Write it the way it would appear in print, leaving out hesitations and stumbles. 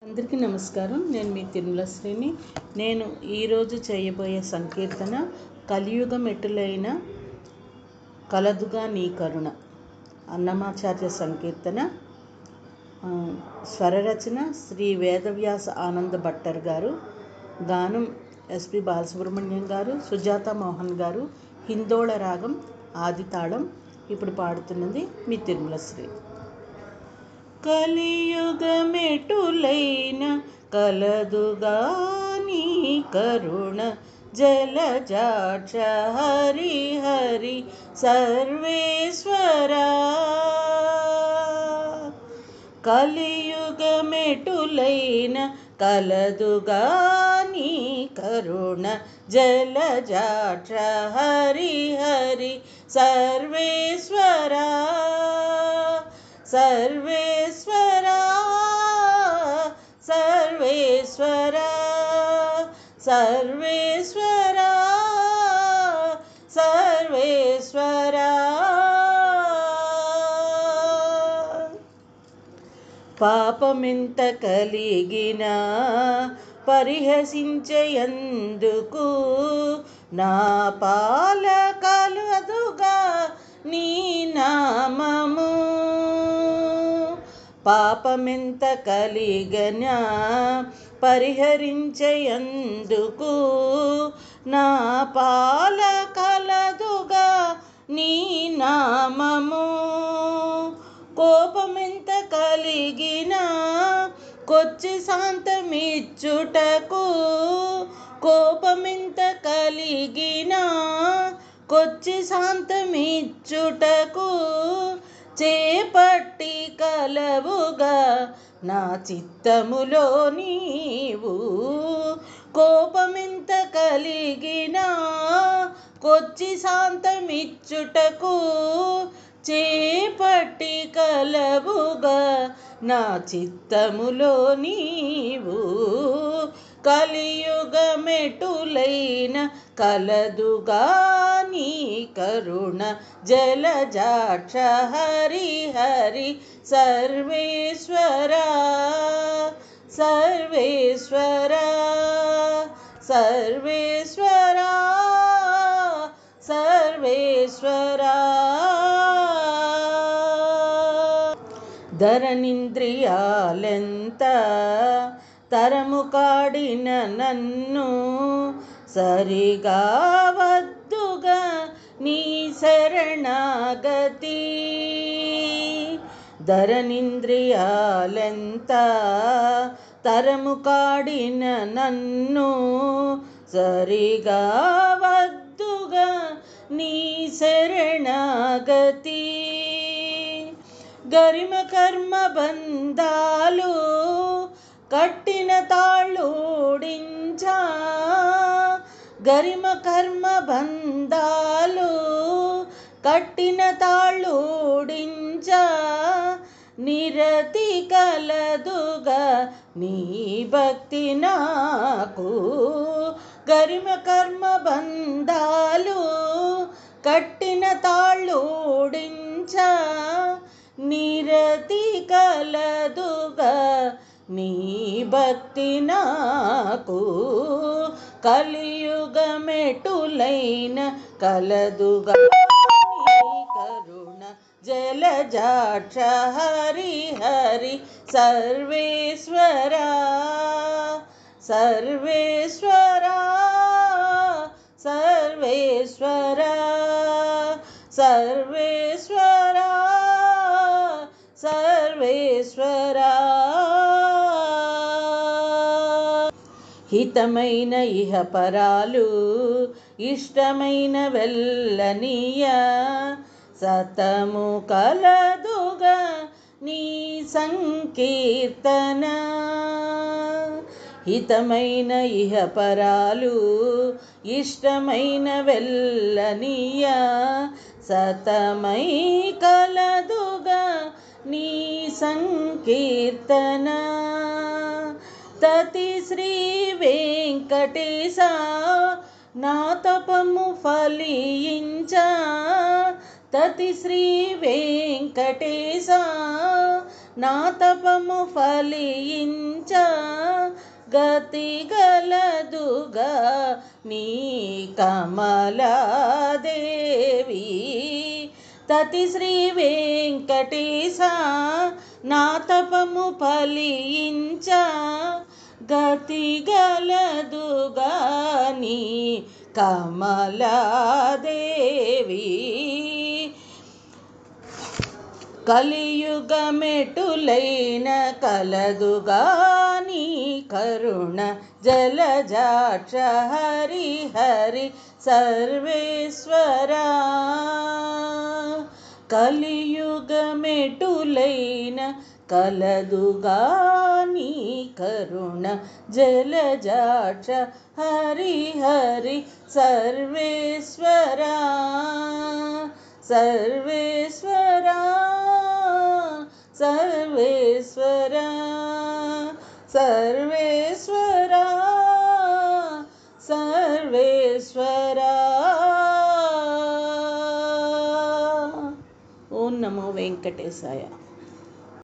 అందరికీ నమస్కారం. నేను మీ తిరుమల శ్రీని. నేను ఈరోజు చేయబోయే సంకీర్తన కలియుగ మెట్టులైన కలదుగా నీ కరుణ. అన్నమాచార్య సంకీర్తన. స్వరరచన శ్రీ వేదవ్యాస ఆనంద భట్టర్ గారు. గానం ఎస్పి బాలసుబ్రహ్మణ్యం గారు, సుజాత మోహన్ గారు. హిందోళ రాగం, ఆదితాళం. ఇప్పుడు పాడుతున్నది మీ తిరుమల శ్రీ. కలియుగమెటులైన కలదుగా నీ కరుణ, జలజాక్ష హరి హరి సర్వేశ్వరా. కలియుగమెటులైన కలదుగా నీ కరుణ, జలజాక్ష హరి హరి సర్వేశ్వరా. సర్వేశ్వరా సర్వేశ్వరా సర్వేశ్వరా సర్వేశ్వరా. పాపమెంత కలిగినా పరిహసించేందుకు నా పాల కలదుగా నీ నామము. పాపమెంత కలిగినా పరిహరించేందుకు నా పాల కలదుగా నీ నామము. కోపమెంత కలిగినా కొచ్చి శాంతమిచ్చుటకు, కోపమెంత కలిగినా కొచ్చి శాంతమిచ్చుటకు చేపట్టి కలవుగా నా చిత్తములో నీవు. కోపమెంత కలిగినా కొచ్చి శాంతమిచ్చుటకు చేపట్టి కలవుగా నా చిత్తములో నీవు. కలియుగమెటులైన కలదుగా నీ కరుణ, జలజాక్ష హరి హరి సర్వేశ్వరా. సర్వేశ్వరా సర్వేశ్వరా సర్వేశ్వరా. ధరణింద్రియాలెంత తరము కాడిన నన్ను సరిగా వద్దుగా నీ శరణాగతి. ధరణింద్రియాలెంత తరము కాడిన నన్ను సరిగా వద్దుగా నీ శరణాగతి. గరిమ కర్మ బంధాలు కట్టిన తాళూడించా, గరిమ కర్మ బంధాలు కట్టిన తాళూడించా నిరతి కలదుగా నీ భక్తి నాకు. గరిమ కర్మ బంధాలు కట్టిన తాళూడించా నిరతి కలదుగా నీ భక్తి నాకు. కలియుగమెటులైన కలదుగా నీ కరుణ, జలజాక్ష హరి హరి సర్వేశ్వరా. సర్వేశ్వరా సర్వేశ్వరా సర్వేశ్వరా సర్వేశ్వరా. హితమైన ఇహపరాలు ఇష్టమైన వెళ్ళనీయ సతము కలదుగా నీ సంకీర్తన. హితమైన ఇహపరాలు ఇష్టమైన వెళ్ళనీయ సతమై కలదుగా నీ సంకీర్తన. తతి శ్రీ వెంకటేశ నా తపము ఫలించా. తతి శ్రీ వెంకటేశ నా తపము ఫలించా గతి గలదుగా నీ కమలాదేవి. తతి శ్రీ వెంకటేశ నా తపము ఫలించ, గతి గలదుగా నీ కమలాదేవి. కలియుగమెటులైన కలదుగా నీ కరుణ, జలజాక్ష హరి హరి సర్వేశ్వర. కలియుగమెటులైన కలదుగా నీ కరుణ, జలజాక్ష హరి హరి సర్వేశ్వర. సర్వేశ్వర సర్వేశ్వర సర్వేశ్వర సర్వేశ్వర. ఓం నమో వెంకటేశాయ.